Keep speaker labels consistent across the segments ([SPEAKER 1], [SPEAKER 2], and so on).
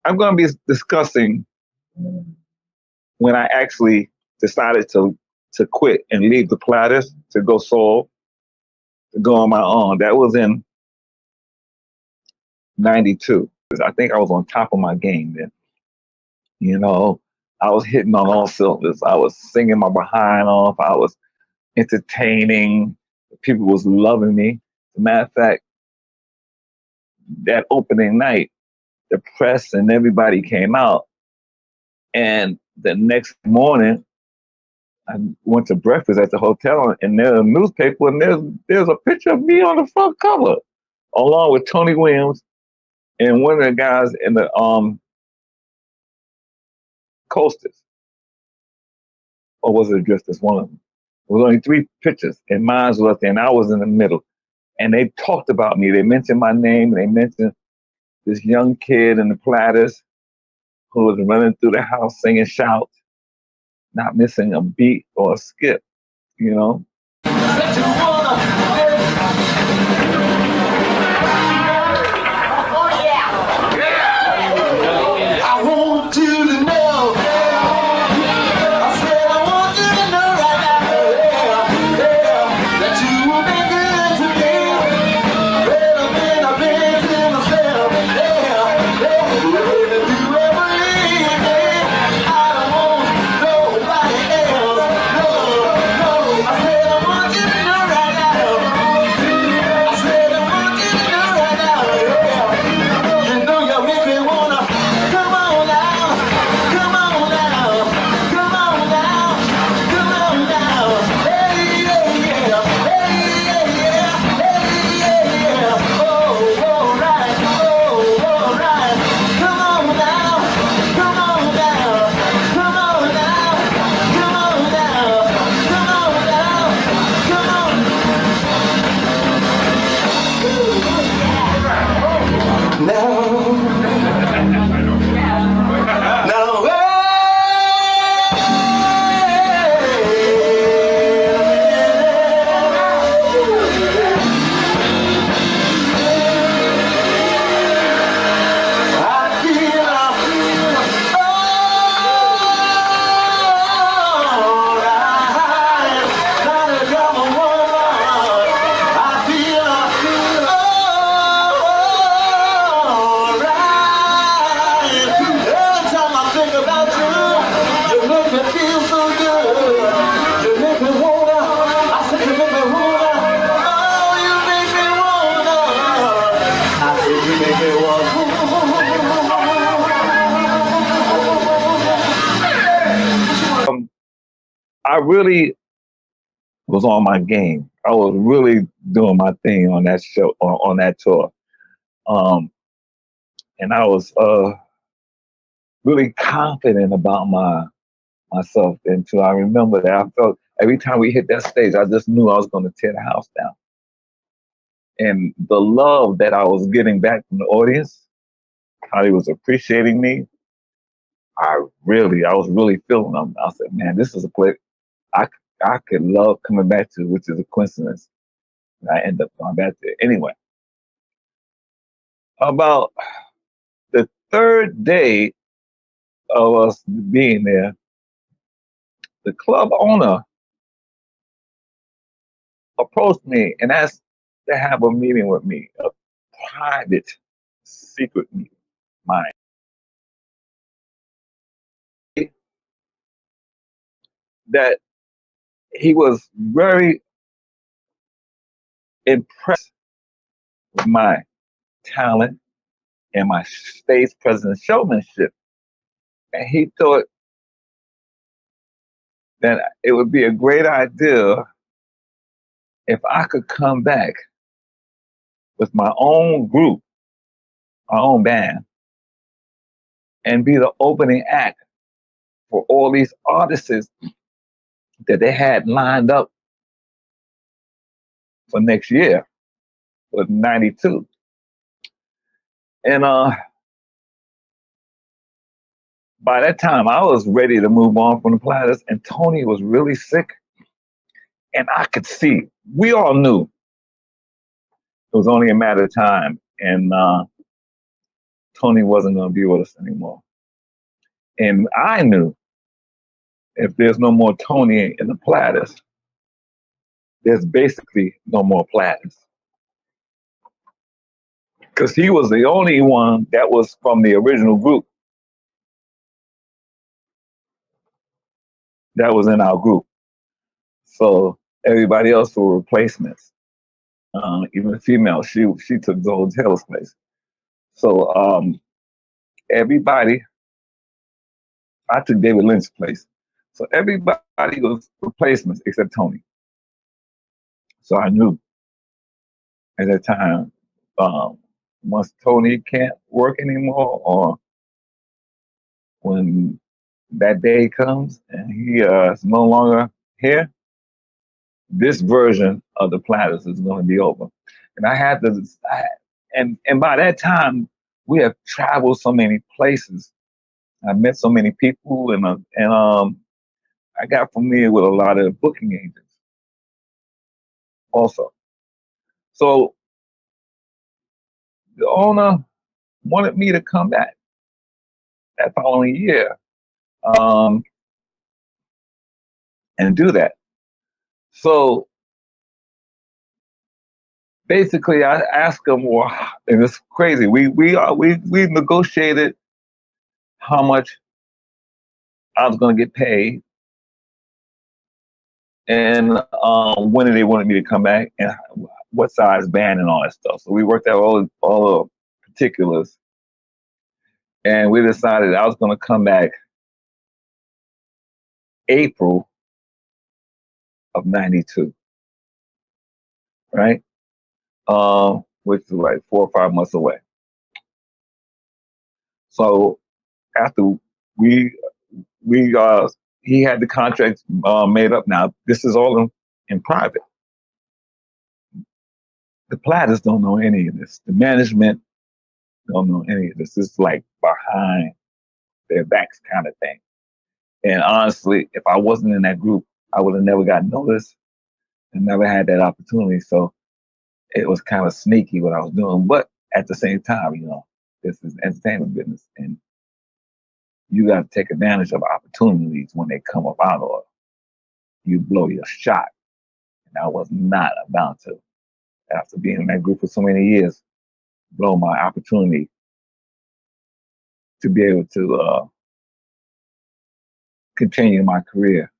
[SPEAKER 1] I'm going to be discussing when I actually decided to quit and leave the Platters to go solo, to go on my own. That was in '92. I think I was on top of my game then. You know, I was hitting on all cylinders. I was singing my behind off. I was entertaining. People was loving me. As a matter of fact, that opening night, the press and everybody came out. And the next morning, I went to breakfast at the hotel, and there's a newspaper, and there's a picture of me on the front cover, along with Tony Williams and one of the guys in the Coasters. Or was it just this one of them? There was only 3 pictures, and mine was up there, and I was in the middle. And they talked about me. They mentioned my name. They mentioned this young kid in the Platters who was running through the house singing shouts, not missing a beat or a skip, you know. I really was on my game. I was really doing my thing on that show, on that tour. And I was really confident about myself until I remember that I felt every time we hit that stage, I just knew I was going to tear the house down. And the love that I was getting back from the audience, how they was appreciating me, I was really feeling them. I said, man, this is a place I could love coming back to, which is a coincidence. And I end up going back there. Anyway, about the 3rd day of us being there, the club owner approached me and asked to have a meeting with me, a private, secret meeting, mine. That he was very impressed with my talent and my stage presence showmanship. And he thought that it would be a great idea if I could come back with my own group, my own band, and be the opening act for all these artists that they had lined up for next year, for '92. And by that time, I was ready to move on from the Platters, and Tony was really sick. And I could see, we all knew it was only a matter of time. And Tony wasn't going to be with us anymore. And I knew if there's no more Tony in the Platters, there's basically no more Platters. Because he was the only one that was from the original group that was in our group. So everybody else were replacements. Even the female, she took Zoe Taylor's place. So everybody, I took David Lynch's place. So everybody was replacements except Tony. So I knew at that time, once Tony can't work anymore, or when that day comes and he is no longer here, this version of the Platters is going to be over. And I had to decide. And by that time, we have traveled so many places. I met so many people, and I got familiar with a lot of booking agents also. So the owner wanted me to come back that following year and do that. So basically, I asked him, well, and it's crazy. We negotiated how much I was going to get paid, and when they wanted me to come back, and what size band and all that stuff. So we worked out all the particulars, and we decided I was going to come back April of '92, right? Which is like 4 or 5 months away. So after we he had the contract made up. Now this is all in private. The Platters don't know any of this. The management don't know any of this. It's like behind their backs kind of thing. And honestly, if I wasn't in that group, I would have never got noticed and never had that opportunity. So it was kind of sneaky what I was doing. But at the same time, this is entertainment business, and you got to take advantage of opportunities when they come about, or you blow your shot. And I was not about to, after being in that group for so many years, blow my opportunity to be able to continue my career.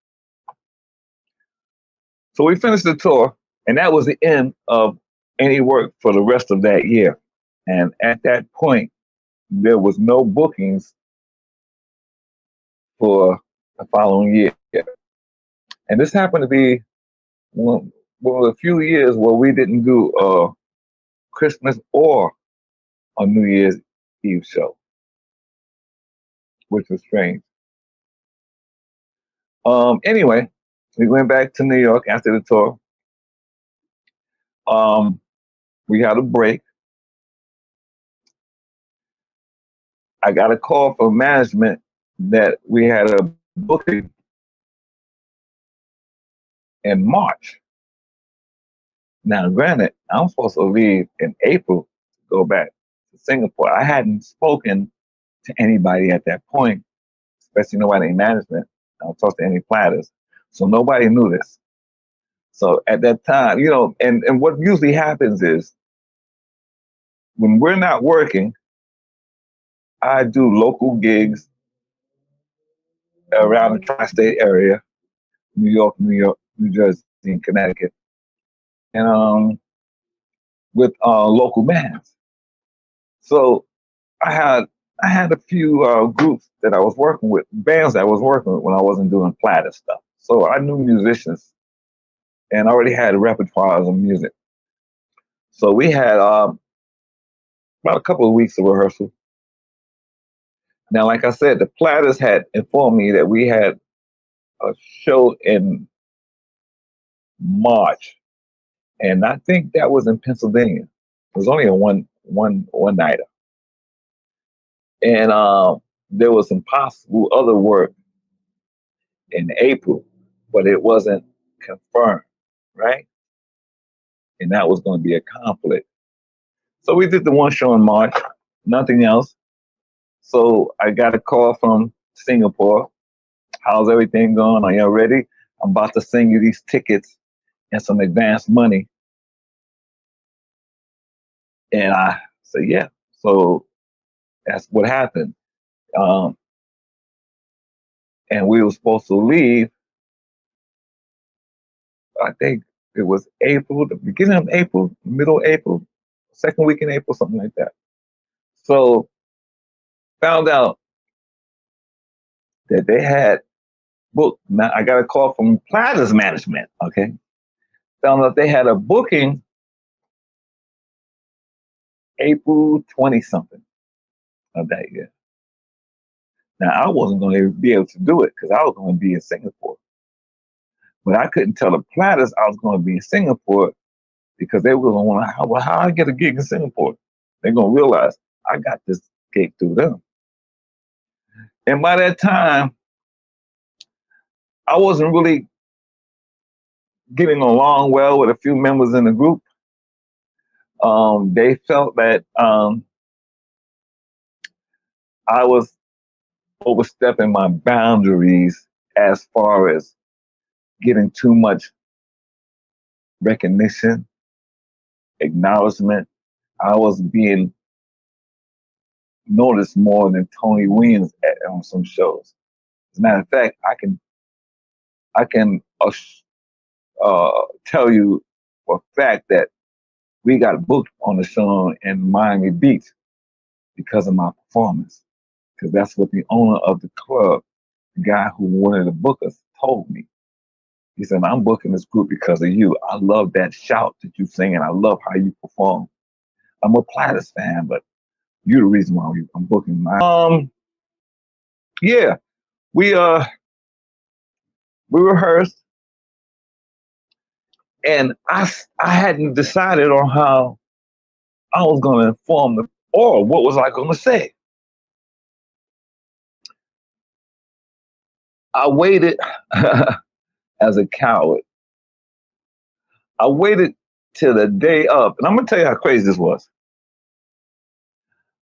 [SPEAKER 1] So we finished the tour, and that was the end of any work for the rest of that year. And at that point, there was no bookings for the following year. And this happened to be one of a few years where we didn't do Christmas or a New Year's Eve show, which was strange. Anyway, we went back to New York after the tour. We had a break. I got a call from management that we had a booking in March. Now, granted, I'm supposed to leave in April to go back to Singapore. I hadn't spoken to anybody at that point, especially nobody in management. I don't talk to any Platters. So nobody knew this. So at that time, and what usually happens is when we're not working, I do local gigs around the tri-state area, New York, New Jersey, and Connecticut, and with local bands. So I had a few groups that I was working with, bands that I was working with when I wasn't doing Platter stuff. So I knew musicians and already had repertoires of music. So we had about a couple of weeks of rehearsal. Now, like I said, the Platters had informed me that we had a show in March, and I think that was in Pennsylvania. It was only a one-nighter, and there was some possible other work in April, but it wasn't confirmed, right? And that was going to be a conflict. So we did the one show in March, nothing else. So I got a call from Singapore. How's everything going? Are you ready? I'm about to send you these tickets and some advance money. And I said, yeah. So that's what happened. Um, and we were supposed to leave. I think it was April, the beginning of April, middle of April, second week in April, something like that. So found out that they had booked. Now I got a call from Platters Management. Okay, found out they had a booking April 20 something of that year. Now I wasn't going to be able to do it because I was going to be in Singapore, but I couldn't tell the Platters I was going to be in Singapore because they were going to want to, well, how I get a gig in Singapore? They're going to realize I got this gig through them. And by that time, I wasn't really getting along well with a few members in the group. They felt that I was overstepping my boundaries as far as getting too much recognition, acknowledgement. I was being noticed more than Tony Williams on some shows. As a matter of fact, I can tell you for a fact that we got booked on the show in Miami Beach because of my performance. Because that's what the owner of the club, the guy who wanted to book us, told me. He said, I'm booking this group because of you. I love that shout that you sing, and I love how you perform. I'm a Platters fan, but you're the reason why I'm booking my. Yeah, we rehearsed, and I hadn't decided on how I was going to inform them or what was I going to say. I waited as a coward. I waited till the day up, and I'm gonna tell you how crazy this was.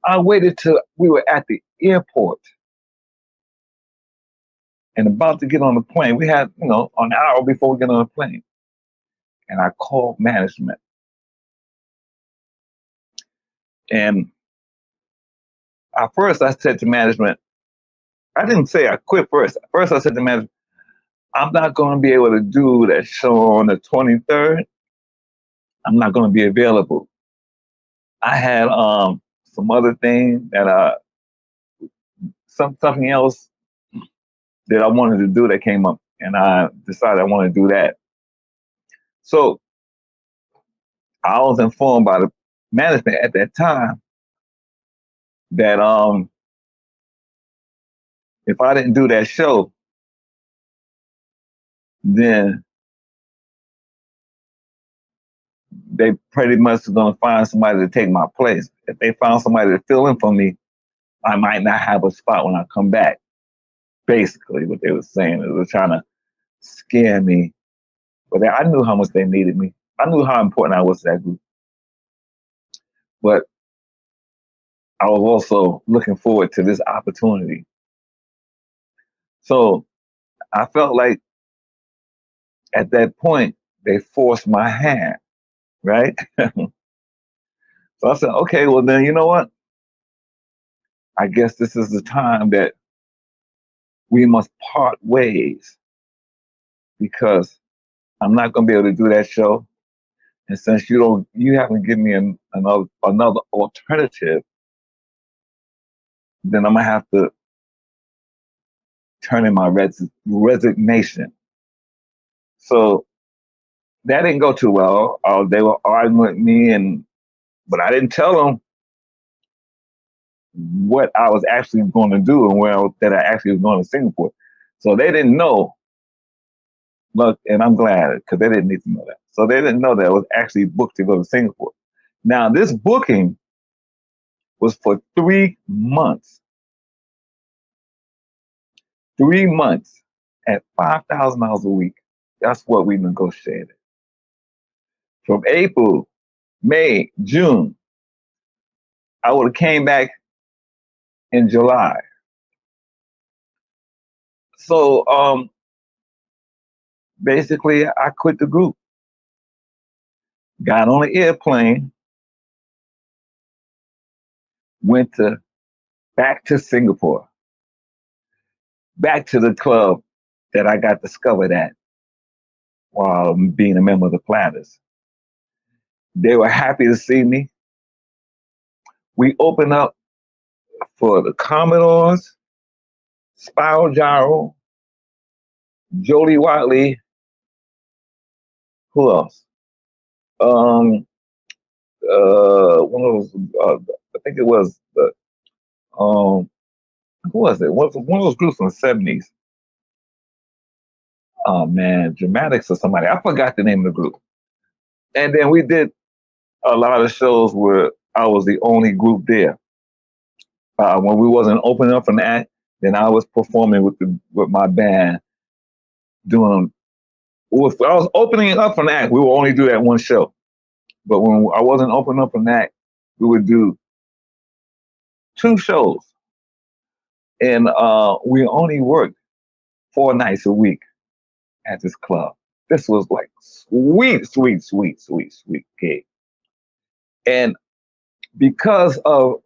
[SPEAKER 1] I waited till we were at the airport and about to get on the plane. We had, an hour before we get on the plane. And I called management. And at first I said to management, I didn't say I quit first. First I said to management, I'm not going to be able to do that show on the 23rd. I'm not going to be available. I had some other thing that something else that I wanted to do that came up, and I decided I want to do that. So I was informed by the management at that time that if I didn't do that show, then they pretty much were going to find somebody to take my place. If they found somebody to fill in for me, I might not have a spot when I come back. Basically, what they were saying, they were trying to scare me. But I knew how much they needed me. I knew how important I was to that group. But I was also looking forward to this opportunity. So I felt like at that point, they forced my hand, right? So I said, okay, well then, you know what? I guess this is the time that we must part ways because I'm not going to be able to do that show. And since you haven't given me another alternative, then I'm going to have to turn in my resignation. So that didn't go too well. They were arguing with me, but I didn't tell them what I was actually going to do and that I actually was going to Singapore. So they didn't know. Look, and I'm glad because they didn't need to know that. So they didn't know that I was actually booked to go to Singapore. Now, this booking was for 3 months. 3 months at $5,000 a week. That's what we negotiated. From April, May, June, I would have came back in July. So basically, I quit the group, got on an airplane, went to back to Singapore, back to the club that I got discovered at while being a member of the Platters. They were happy to see me. We opened up for the Commodores, Spiral Gyro, Jody Watley. Who else? One of those. I think it was the. Who was it? One of those groups from the '70s. Oh man, Dramatics or somebody. I forgot the name of the group. And then we did a lot of shows where I was the only group there. When we wasn't opening up for an act, then I was performing with my band, doing. If I was opening up for an act, we would only do that one show. But when I wasn't opening up for an act, we would do 2 shows, and we only worked 4 nights a week at this club. This was like sweet gig. And because of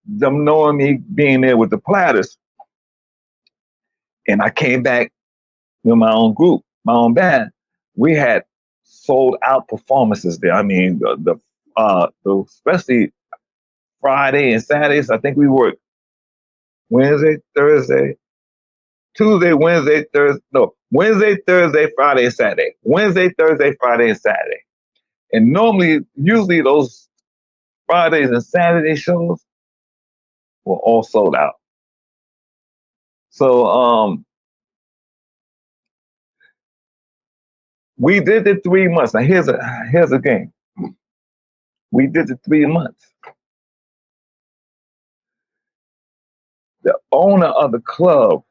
[SPEAKER 1] them knowing me being there with the Platters, and I came back with my own group, my own band, we had sold out performances there. I mean, especially Friday and Saturdays. I think we worked Wednesday, Thursday, Tuesday, Wednesday, Thursday. No, Wednesday, Thursday, Friday, and Saturday. Wednesday, Thursday, Friday, and Saturday. And usually those Fridays and Saturday shows were all sold out. So we did the 3 months. Now here's a game. We did the 3 months. The owner of the club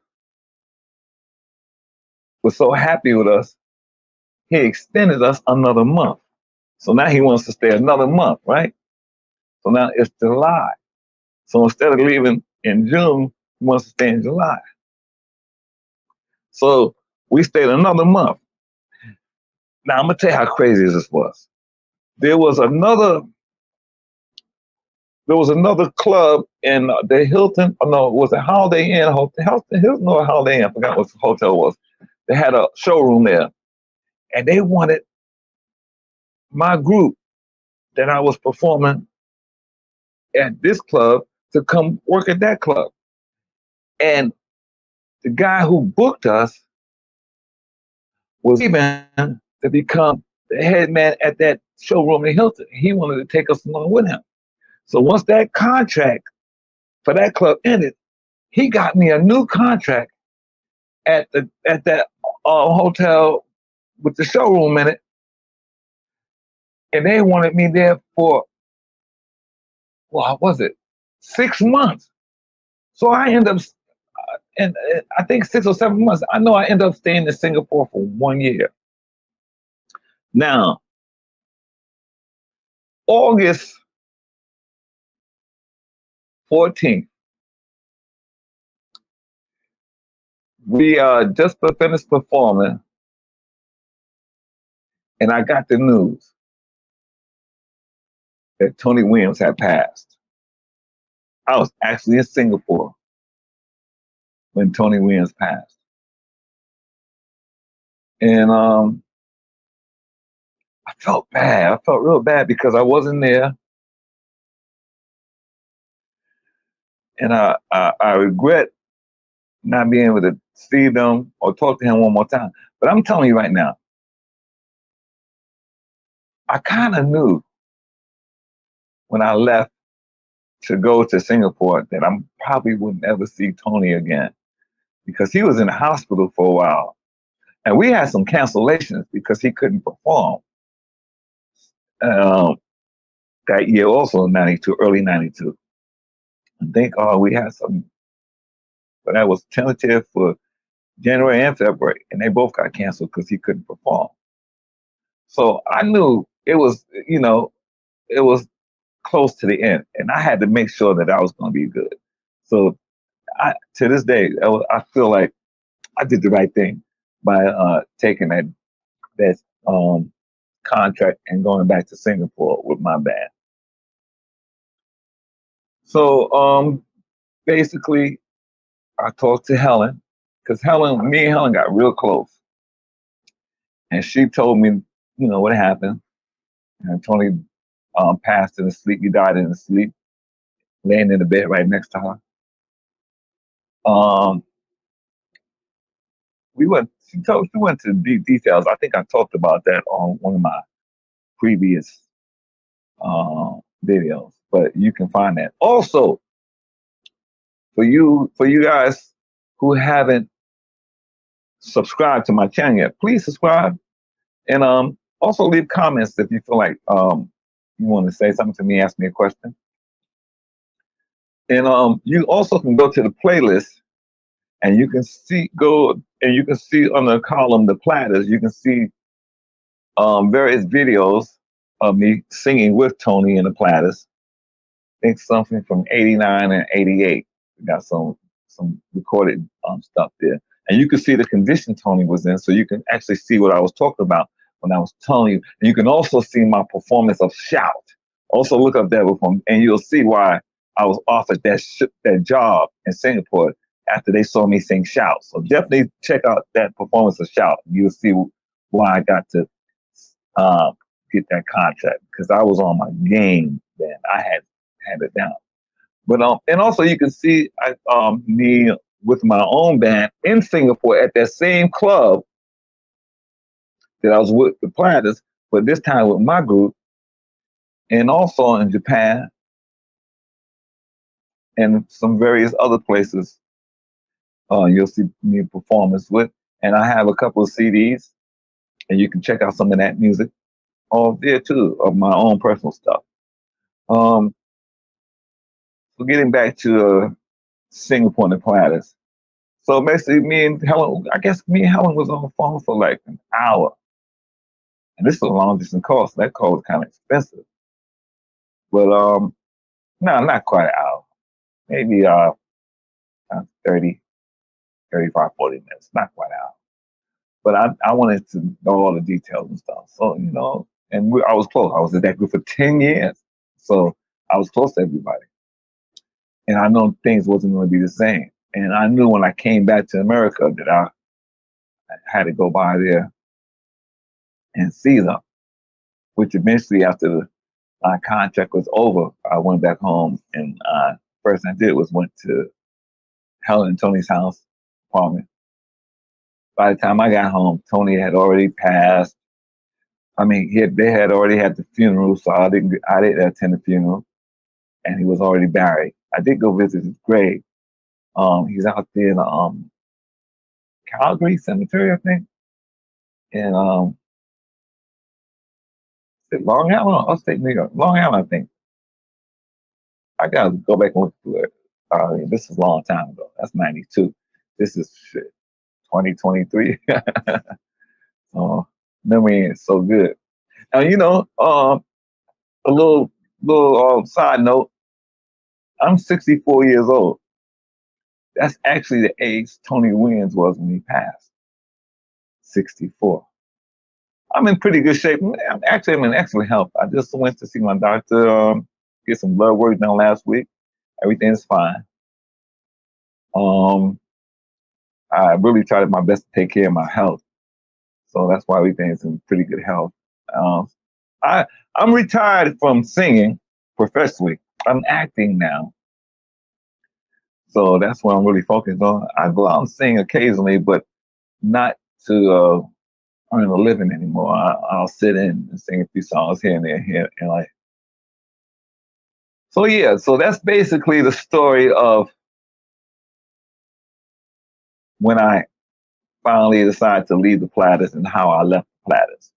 [SPEAKER 1] was so happy with us, he extended us another month. So now he wants to stay another month, right? So now it's July. So instead of leaving in June, he wants to stay in July. So we stayed another month. Now I'm gonna tell you how crazy this was. There was another club in the Hilton. Oh no, was it Holiday Inn? Hilton or Holiday Inn? I forgot what the hotel was. They had a showroom there, and they wanted my group that I was performing at this club to come work at that club. And the guy who booked us was leaving to become the head man at that showroom in Hilton. He wanted to take us along with him. So once that contract for that club ended, he got me a new contract at that hotel with the showroom in it, and they wanted me there for, well, was it 6 months? So I ended up, and I think 6 or 7 months. I know I ended up staying in Singapore for 1 year. Now, August 14th, we just finished performing, and I got the news that Tony Williams had passed. I was actually in Singapore when Tony Williams passed. And I felt bad. I felt real bad because I wasn't there. And I regret not being able to see them or talk to him one more time. But I'm telling you right now, I kind of knew when I left to go to Singapore that I probably wouldn't ever see Tony again, because he was in the hospital for a while. And we had some cancellations because he couldn't perform that year, also in 92, early 92. I think we had some, but that was tentative for January and February, and they both got canceled because he couldn't perform. So I knew it was close to the end, and I had to make sure that I was going to be good. So to this day, I feel like I did the right thing by taking that contract and going back to Singapore with my band. So basically, I talked to Helen because me and Helen got real close, and she told me, what happened. And Tony passed in his sleep. He died in his sleep, laying in the bed right next to her. Um, She went to deep details. I think I talked about that on one of my previous videos, but you can find that. Also, for you guys who haven't subscribed to my channel yet, please subscribe, and also leave comments if you feel like you want to say something to me, ask me a question. And you also can go to the playlist, and you can see on the column, the platters, you can see various videos of me singing with Tony and the Platters. I think something from '89 and '88. We got some recorded stuff there, and you can see the condition Tony was in, so you can actually see what I was talking about when I was telling you. And you can also see my performance of Shout. Also look up that performance, and you'll see why I was offered that job in Singapore after they saw me sing Shout. So definitely check out that performance of Shout. You'll see why I got to get that contract, because I was on my game then. I had it down. But and also you can see me with my own band in Singapore at that same club that I was with the Platters, but this time with my group, and also in Japan and some various other places. You'll see me performance with, and I have a couple of CDs, and you can check out some of that music there too, of my own personal stuff. So getting back to Singapore and the Platters. So basically, me and Helen was on the phone for like an hour. And this is a long distance call, so that call was kind of expensive. But no, not quite an hour. Maybe 30, 35, 40 minutes. Not quite an hour. But I wanted to know all the details and stuff. So, and I was close. I was in that group for 10 years. So I was close to everybody. And I know things wasn't going to be the same. And I knew when I came back to America that I had to go by there and see them, which eventually, after my contract was over, I went back home, and first thing I did was went to Helen and Tony's house apartment. By the time I got home, Tony had already passed. I mean, they had already had the funeral, so I didn't attend the funeral, and he was already buried. I did go visit his grave. He's out there in Calgary Cemetery, I think, and Long Island, upstate New York, Long Island, I think. I gotta go back and look through it. This is a long time ago. That's '92. This is 2023. Memory is so good. Now, a little side note. I'm 64 years old. That's actually the age Tony Williams was when he passed. 64. I'm in pretty good shape. I'm in excellent health. I just went to see my doctor, get some blood work done last week. Everything's fine. I really tried my best to take care of my health. So that's why everything's in pretty good health. I'm retired from singing professionally. I'm acting now. So that's what I'm really focused on. I go out and sing occasionally, but not to earn a living anymore. I'll sit in and sing a few songs here and there, and like. So yeah, so that's basically the story of when I finally decided to leave the Platters and how I left the Platters.